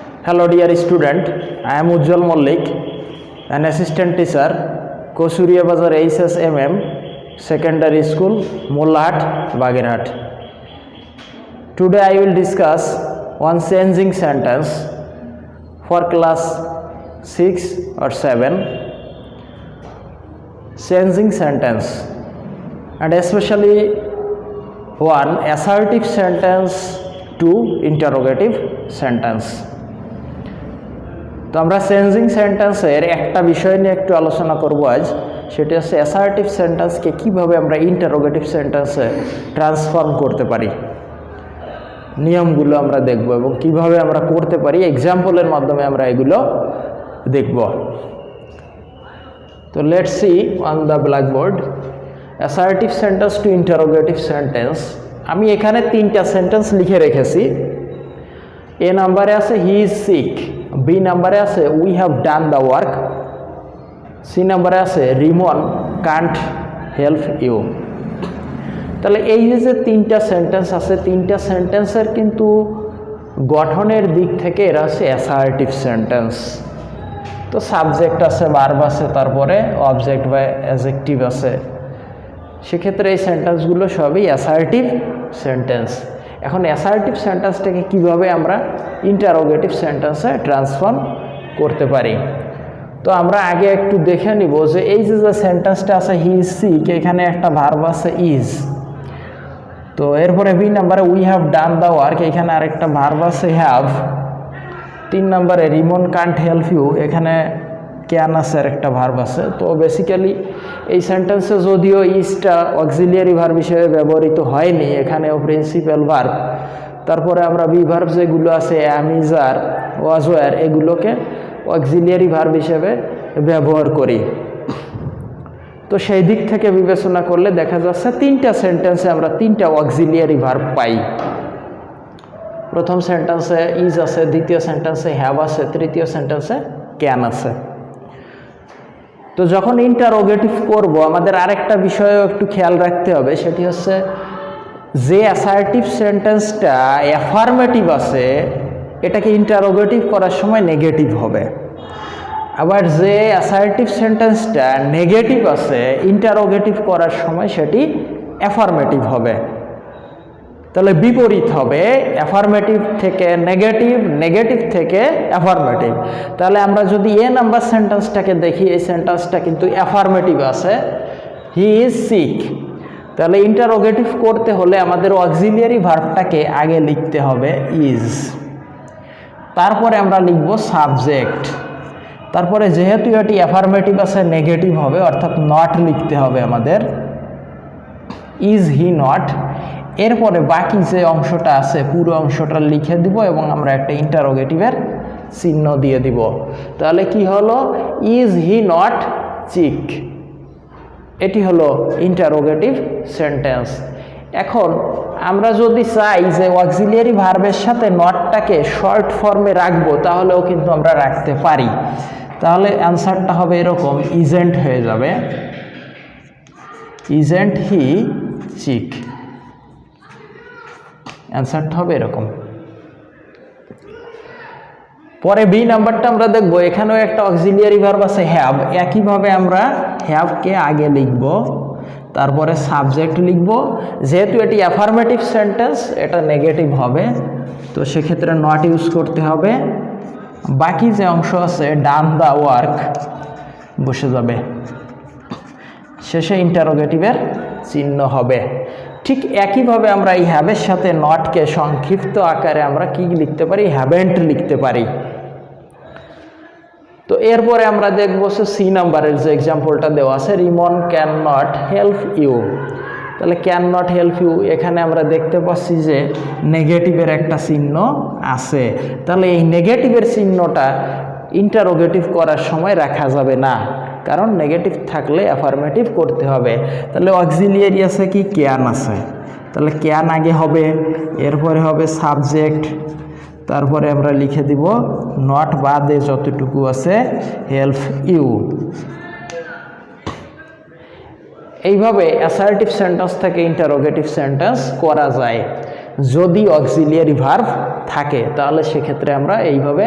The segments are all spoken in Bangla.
Hello dear student, I am Ujjwal Mollik, an assistant teacher, Kosuria Bazar HSMM, Secondary School, Mollahat, Bagirhat. Today I will discuss one changing sentence for class 6 or 7. Changing sentence, and especially one assertive sentence to interrogative sentence. তো আমরা চেঞ্জিং সেন্টেন্সের একটা বিষয় নিয়ে একটু আলোচনা করব আজ, সেটা হচ্ছে অ্যাসার্টিভ সেন্টেন্সকে কীভাবে আমরা ইন্টারোগেটিভ সেন্টেন্সে ট্রান্সফর্ম করতে পারি। নিয়মগুলো আমরা দেখব এবং কিভাবে আমরা করতে পারি এক্সাম্পলের মাধ্যমে আমরা এগুলো দেখব। তো let's see on the blackboard assertive sentence to interrogative sentence. আমি এখানে তিনটা সেন্টেন্স লিখে রেখেছি। এ নাম্বারে আছে হি ইজ সিক, বি নাম্বারে আছে we have done the work, C নাম্বারে আছে রিমন কান্ট হেল্প ইউ। তাহলে এই যে তিনটা সেন্টেন্স আছে, তিনটা সেন্টেন্সের কিন্তু গঠনের দিক থেকে এরা হচ্ছে অ্যাসার্টিভ সেন্টেন্স। তো সাবজেক্ট আছে, ভার্ব আছে, তারপরে অবজেক্ট বা অ্যাডজেক্টিভ আছে। সেক্ষেত্রে এই সেন্টেন্সগুলো সবই অ্যাসার্টিভ সেন্টেন্স। এখন অ্যাসার্টিভ সেন্টেন্সটাকে কিভাবে আমরা ইন্টারোগেটিভ সেন্টেন্সে ট্রান্সফর্ম করতে পারি, তো আমরা আগে একটু দেখে নিব যে এই যে সেন্টেন্সটা আছে হি ইজ সিক, এখানে একটা ভার্ব আছে ইজ। তো এরপরে বি নাম্বারে we have done the work, এখানে আরেকটা ভার্ব আছে হ্যাভ। 3 নম্বরে রিমন কান্ট হেল্প ইউ, এখানে ক্যান আছে আর একটা ভার্ব আছে। তো বেসিক্যালি এই সেন্টেন্সে যদিও ইজটা অক্সিলিয়ারি ভার্ব হিসেবে ব্যবহৃত হয়নি, এখানেও প্রিন্সিপাল ভার্ব। তারপরে আমরা বি ভার্ব যেগুলো আছে অ্যাম, ইজ, আর, ওয়াজ, ওয়্যার, এগুলোকে অক্সিলিয়ারি ভার্ব হিসেবে ব্যবহার করি। তো সেই দিক থেকে বিবেচনা করলে দেখা যাচ্ছে তিনটা সেন্টেন্সে আমরা তিনটা অক্সিলিয়ারি ভার্ব পাই। প্রথম সেন্টেন্সে ইজ আছে, দ্বিতীয় সেন্টেন্সে হ্যাভ আছে, তৃতীয় সেন্টেন্সে ক্যান আছে। তো যখন ইন্টারোগেটিভ করব আমাদের আরেকটা বিষয়ও একটু খেয়াল রাখতে হবে, সেটি হচ্ছে যে অ্যাসার্টিভ সেন্টেন্সটা অ্যাফার্মেটিভ আছে এটাকে ইন্টারোগেটিভ করার সময় নেগেটিভ হবে, আবার যে অ্যাসার্টিভ সেন্টেন্সটা নেগেটিভ আছে ইন্টারোগেটিভ করার সময় সেটি অ্যাফার্মেটিভ হবে। তাহলে বিপরীত হবে, অ্যাফার্মেটিভ থেকে নেগেটিভ, নেগেটিভ থেকে অ্যাফার্মেটিভ। তাহলে আমরা যদি এ নাম্বার সেন্টেন্সটাকে দেখি, এই সেন্টেন্সটা কিন্তু অ্যাফার্মেটিভ আছে, হি ইজ সিক। তাহলে ইন্টারোগেটিভ করতে হলে আমাদের অক্সিলিয়ারি ভার্বটাকে আগে লিখতে হবে ইজ, তারপরে আমরা লিখব সাবজেক্ট, তারপরে যেহেতু এটি অ্যাফার্মেটিভ আছে নেগেটিভ হবে, অর্থাৎ নট লিখতে হবে আমাদের, ইজ হি নট। এরপরে বাকি যে অংশটা আছে পুরো অংশটা লিখে দিব এবং আমরা একটা ইন্টারোগেটিভের চিহ্ন দিয়ে দিব। তাহলে কি হলো, ইজ হি নট চিক, এটি হলো ইন্টারোগেটিভ সেন্টেন্স। এখন আমরা যদি চাই যে অক্সিলিয়ারি ভার্বের সাথে নটটাকে শর্ট ফর্মে রাখবো, তাহলেও কিন্তু আমরা রাখতে পারি। তাহলে অ্যান্সারটা হবে এরকম, ইজেন্ট হয়ে যাবে, ইজেন্ট হি চিক, অ্যান্সারটা হবে এরকম। পরে বি নাম্বারটা আমরা দেখব, এখানেও একটা অক্সিলিয়ারি ভার্ব আছে হ্যাভ। একইভাবে আমরা হ্যাভকে আগে লিখব, তারপরে সাবজেক্ট লিখব। যেহেতু এটি অ্যাফার্মেটিভ সেন্টেন্স এটা নেগেটিভ হবে, তো সেক্ষেত্রে নট ইউজ করতে হবে। বাকি যে অংশ আছে ডান দ্য ওয়ার্ক বসে যাবে, শেষে ইন্টারোগেটিভের চিহ্ন হবে। ঠিক একইভাবে আমরা এই হ্যাভের সাথে নটকে সংক্ষিপ্ত আকারে আমরা কি লিখতে পারি, হ্যাভেন্ট লিখতে পারি। তো এরপরে আমরা দেখবো সি নাম্বারের যে এক্সাম্পলটা দেওয়া আছে, Rimon can not help you. তাহলে ক্যান নট হেল্প ইউ, এখানে আমরা দেখতে পাচ্ছি যে নেগেটিভের একটা চিহ্ন আছে। তাহলে এই নেগেটিভের চিহ্নটা ইন্টারোগেটিভ করার সময় রাখা যাবে না, কারণ নেগেটিভ থাকলে অ্যাফার্মেটিভ করতে হবে। তাহলে অক্সিলিয়ারি আছে কি, ক্যান আছে, তাহলে ক্যান আগে হবে, এরপরে হবে সাবজেক্ট, তারপরে আমরা লিখে দিব নট বাদে যতটুকু আছে হেল্প ইউ। এইভাবে অ্যাসার্টিভ সেন্টেন্স থেকে ইন্টারোগেটিভ সেন্টেন্স করা যায়। যদি অক্সিলিয়ারি ভার্ব থাকে তাহলে সেক্ষেত্রে আমরা এইভাবে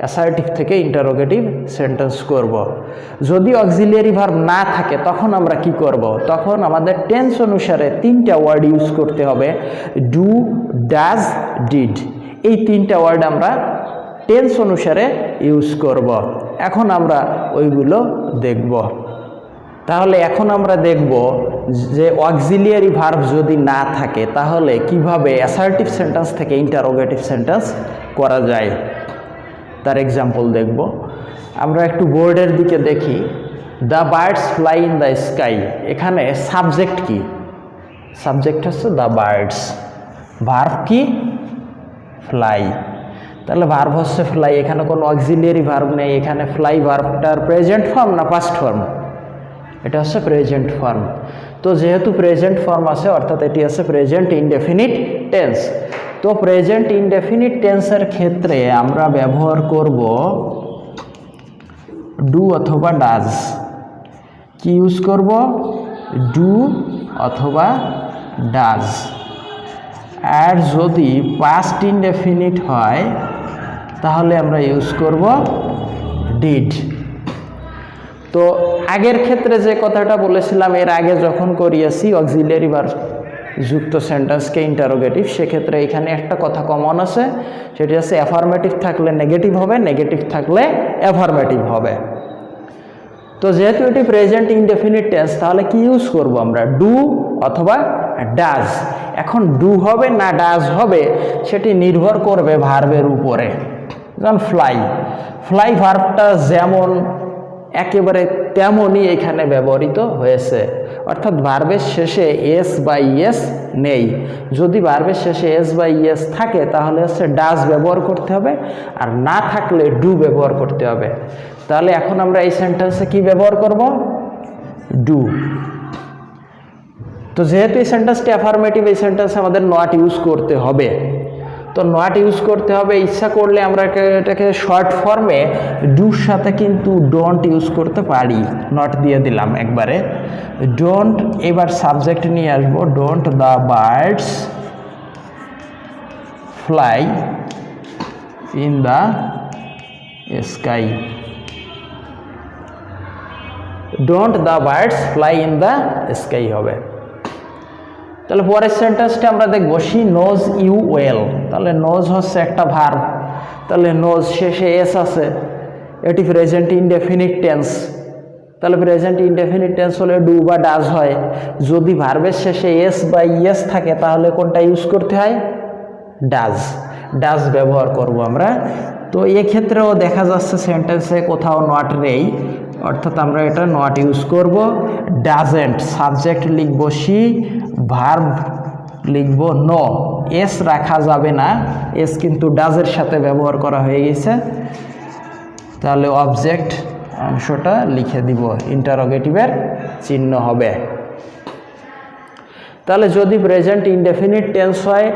অ্যাসার্টিভ থেকে ইন্টারোগেটিভ সেন্টেন্স করব। যদি অক্সিলিয়ারি ভার্ব না থাকে তখন আমরা কি করব? তখন আমাদের টেন্স অনুসারে 3টা ওয়ার্ড ইউজ করতে হবে, ডু, ডাজ, ডিড। এই 3টা ওয়ার্ড আমরা টেন্স অনুসারে ইউজ করব। এখন আমরা ওইগুলো দেখব। তাহলে এখন আমরা দেখব যে অক্সিলিয়ারি ভার্ব যদি না থাকে তাহলে কিভাবে অ্যাসার্টিভ সেন্টেন্স থেকে ইন্টারোগেটিভ সেন্টেন্স করা যায় তার এক্সাম্পল দেখব। আমরা একটু বোর্ডের দিকে দেখি, the birds fly in the sky. এখানে সাবজেক্ট কি? সাবজেক্ট হচ্ছে দ্য বার্ডস, ভার্ব কি? ফ্লাই। তাহলে ভার্ব হচ্ছে ফ্লাই, এখানে কোনো অক্সিলিয়ারি ভার্ব নেই। এখানে ফ্লাই ভার্বটার প্রেজেন্ট ফর্ম না পাস্ট ফর্ম? এটা হচ্ছে প্রেজেন্ট ফর্ম। তো যেহেতু প্রেজেন্ট ফর্ম আছে অর্থাৎ এটি আছে প্রেজেন্ট ইনডেফিনিট টেন্স। তো প্রেজেন্ট ইনডেফিনিট টেন্সের ক্ষেত্রে আমরা ব্যবহার করব ডু অথবা ডাজ। কি ইউজ করব? ডু অথবা ডাজ। আর যদি পাস্ট ইনডেফিনিট হয় তাহলে আমরা ইউজ করব ডিড। তো আগের ক্ষেত্রে যে কথাটা বলেছিলাম এর আগে যখন করিয়েছি অক্সিলিয়ারি ভার্ব যুক্ত সেন্টেন্সকে ইন্টারোগেটিভ, সেক্ষেত্রে এখানে একটা কথা কমন আছে, সেটি হচ্ছে অ্যাফার্মেটিভ থাকলে নেগেটিভ হবে, নেগেটিভ থাকলে অ্যাফার্মেটিভ হবে। তো যেহেতু এটি প্রেজেন্ট ইনডেফিনিট টেন্স তাহলে কি ইউজ করব আমরা? ডু অথবা ডাজ। এখন ডু হবে না ডাজ হবে সেটি নির্ভর করবে ভার্বের উপরে। যেমন ফ্লাই, ফ্লাই ভার্বটা যেমন একেবারে তেমনই এখানে ব্যবহৃত হয়েছে, অর্থাৎ ভার্বের শেষে এস বা ইএস নেই। যদি ভার্বের শেষে এস বা ইএস থাকে তাহলে হচ্ছে ডাজ ব্যবহার করতে হবে, আর না থাকলে ডু ব্যবহার করতে হবে। তাহলে এখন আমরা এই সেন্টেন্সে কি ব্যবহার করব? ডু। তো যেহেতু এই সেন্টেন্সটি অ্যাফার্মেটিভ, এই সেন্টেন্সে আমাদের নট ইউজ করতে হবে। তো নট ইউজ করতে হবে, ইচ্ছা করলে আমরা এটাকে শর্ট ফর্মে ডুর সাথে কিন্তু ডোন্ট ইউজ করতে পারি। নট দিয়ে দিলাম একবারে, ডোন্ট। এবার সাবজেক্ট নিয়ে আসবো, don't the birds fly in the sky. Don't the birds fly in the sky হবে। তাহলে পরের সেন্টেন্সটা আমরা দেখব, শি নোজ ইউ ওয়েল। তাহলে নোজ হচ্ছে একটা ভার্ব, তাহলে নোজ শেষে এস আছে, এটি প্রেজেন্ট ইনডেফিনিট টেন্স। তাহলে প্রেজেন্ট ইনডেফিনিট টেন্স হলে ডু বা ডাজ হয়। যদি ভার্বের শেষে এস বা ইএস থাকে তাহলে কোনটা ইউজ করতে হয়? ডাজ। ডাজ ব্যবহার করব আমরা। তো এক্ষেত্রেও দেখা যাচ্ছে সেন্টেন্সে কোথাও নট নেই, অর্থাৎ আমরা এটা নট ইউজ করব। ডাজেন্ট, সাবজেক্ট লিখব শি, ভার্ব লিখব নো। এস রাখা যাবে না, এস কিন্তু ডাজের সাথে ব্যবহার করা হয়ে গেছে। তাহলে অবজেক্ট অংশটা লিখে দিব, ইন্টারোগেটিভের চিহ্ন হবে। তাহলে যদি প্রেজেন্ট ইনডেফিনিট টেন্স হয়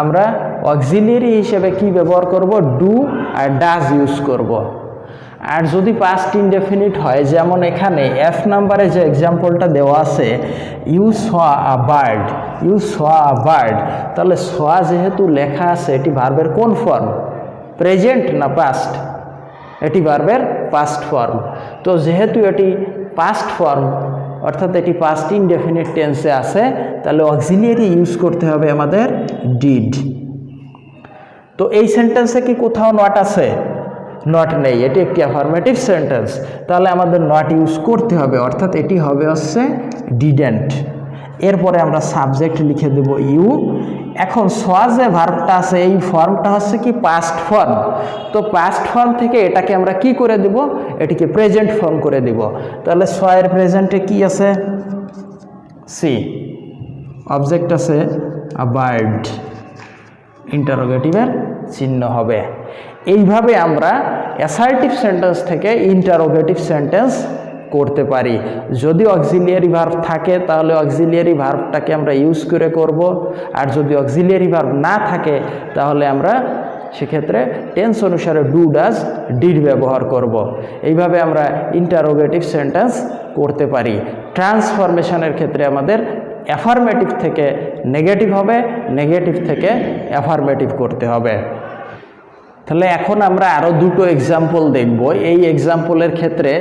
আমরা অক্সিলিয়ারি হিসেবে কি ব্যবহার করব? ডু আর ডাজ ইউজ করব। আর যদি পাস্ট ইনডেফিনিট হয়, যেমন এখানে এফ নাম্বারে যে এক্সাম্পলটা দেওয়া আছে, you saw a bird, you saw a bird. তাহলে স যেহেতু লেখা আছে এটি ভার্বের কোন ফর্ম? প্রেজেন্ট না পাস্ট? এটি ভার্বের পাস্ট ফর্ম। তো যেহেতু এটি পাস্ট ফর্ম অর্থাৎ এটি পাস্ট ইনডেফিনিট টেন্সে আছে, তাহলে অক্সিলিয়ারি ইউজ করতে হবে আমাদের ডিড। তো এই সেন্টেন্সে কি কোথাও নট আছে? নট নেই, এটি একটি অ্যাফার্মেটিভ সেন্টেন্স, তাহলে আমাদের নট ইউজ করতে হবে, অর্থাৎ এটি হবে হচ্ছে ডিডেন্ট। এরপরে আমরা সাবজেক্ট লিখে দেব ইউ। এখন সোয়া যে ভার্বটা আছে এই ফর্মটা হচ্ছে কি পাস্ট ফর্ম। তো পাস্ট ফর্ম থেকে এটাকে আমরা কি করে দেব? এটিকে প্রেজেন্ট ফর্ম করে দেব। তাহলে সোয়ের প্রেজেন্টে কি আছে? সি। অবজেক্ট আছে আ বার্ড, ইন্টারোগেটিভের চিহ্ন হবে। এইভাবে আমরা অ্যাসার্টিভ সেন্টেন্স থেকে ইন্টারোগেটিভ সেন্টেন্স করতে পারি। যদি অক্সিলিয়ারি ভার্ব থাকে তাহলে অক্সিলিয়ারি ভার্বটাকে আমরা ইউজ করে করব, আর যদি অক্সিলিয়ারি ভার্ব না থাকে তাহলে আমরা সেক্ষেত্রে টেন্স অনুসারে ডু, ডাজ, ডিড ব্যবহার করব। এইভাবে আমরা ইন্টারোগেটিভ সেন্টেন্স করতে পারি। ট্রান্সফরমেশনের ক্ষেত্রে আমাদের অ্যাফার্মেটিভ থেকে নেগেটিভ হবে, নেগেটিভ থেকে অ্যাফার্মেটিভ করতে হবে। তাহলে এখন আমরা আরও দুটো এক্সাম্পল দেখব। এই এক্সাম্পলের ক্ষেত্রে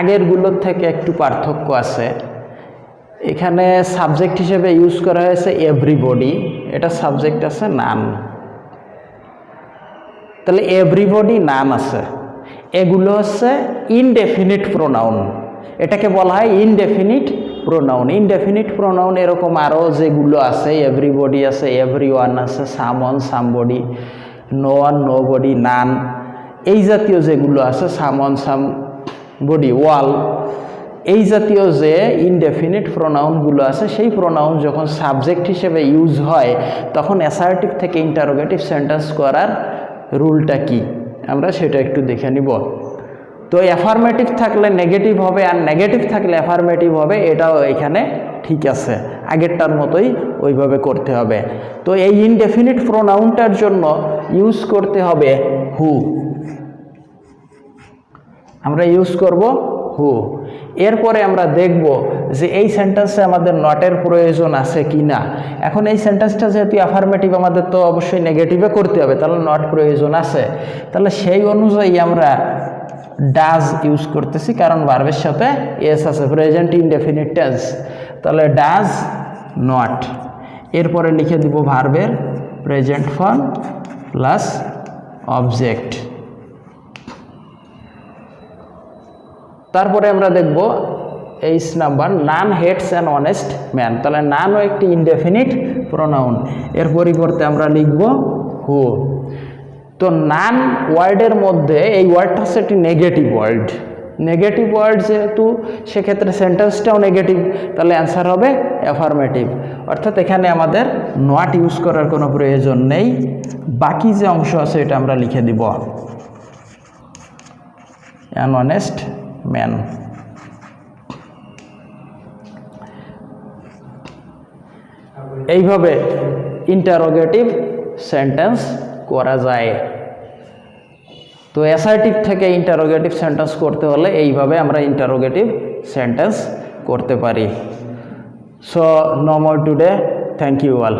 আগেরগুলোর থেকে একটু পার্থক্য আছে। এখানে সাবজেক্ট হিসেবে ইউজ করা হয়েছে এভরিবডি, এটা সাবজেক্ট আছে নান। তাহলে এভরিবডি নান আছে, এগুলো হচ্ছে ইনডেফিনিট প্রোনাউন, এটাকে বলা হয় ইনডেফিনিট প্রোনাউন। ইনডেফিনিট প্রোনাউন এরকম আরও যেগুলো আছে, এভরিবডি আছে, এভরিওয়ান আছে, someone, somebody, no one, nobody, none, এই জাতীয় যেগুলো আছে, সামওয়ান, সামবডি, ওয়াল, এই জাতীয় যে ইনডেফিনিট প্রোনাউনগুলো আছে, সেই প্রোনাউন যখন সাবজেক্ট হিসেবে ইউজ হয় তখন অ্যাসার্টিভ থেকে ইন্টারোগেটিভ সেন্টেন্স করার রুলটা কি আমরা সেটা একটু দেখে নিব। তো অ্যাফার্মেটিভ থাকলে নেগেটিভ হবে আর নেগেটিভ থাকলে অ্যাফার্মেটিভ হবে, এটাও এখানে ঠিক আছে, আগেরটার মতোই ওইভাবে করতে হবে। তো এই ইনডেফিনিট প্রোনাউনটার জন্য ইউজ করতে হবে হু, আমরা ইউজ করব হু। এরপরে আমরা দেখব যে এই সেন্টেন্সে আমাদের নটের প্রয়োজন আছে কি না। এখন এই সেন্টেন্সটা যেহেতু অ্যাফার্মেটিভ, আমাদের তো অবশ্যই নেগেটিভে করতে হবে, তাহলে নট প্রয়োজন আছে। তাহলে সেই অনুযায়ী আমরা ডাজ ইউজ করতেছি, কারণ ভার্বের সাথে এস আছে, প্রেজেন্ট ইনডেফিনিট টেন্স। তাহলে ডাজ নট, এরপরে লিখে দিব ভার্বের প্রেজেন্ট ফর্ম প্লাস অবজেক্ট। তারপরে আমরা দেখব 8 number, none hates an honest man. তাহলে নানও একটি ইনডেফিনিট প্রোনাউন, এর পরিবর্তে আমরা লিখব হু। তো নান ওয়ার্ডের মধ্যে এই ওয়ার্ডটা হচ্ছে একটি নেগেটিভ ওয়ার্ড, নেগেটিভ ওয়ার্ড যেহেতু সেক্ষেত্রে সেন্টেন্সটাও নেগেটিভ, তাহলে অ্যান্সার হবে অ্যাফার্মেটিভ। অর্থাৎ এখানে আমাদের নট ইউজ করার কোনো প্রয়োজন নেই, বাকি যে অংশ আছে এটা আমরা লিখে দিব অ্যান অনেস্ট ম্যান। এইভাবে ইন্টারোগেটিভ সেন্টেন্স করা যায়। তো অ্যাসার্টিভ থেকে ইন্টারোগেটিভ সেন্টেন্স করতে হলে এইভাবে আমরা ইন্টারোগেটিভ সেন্টেন্স করতে পারি। So no more today, thank you all.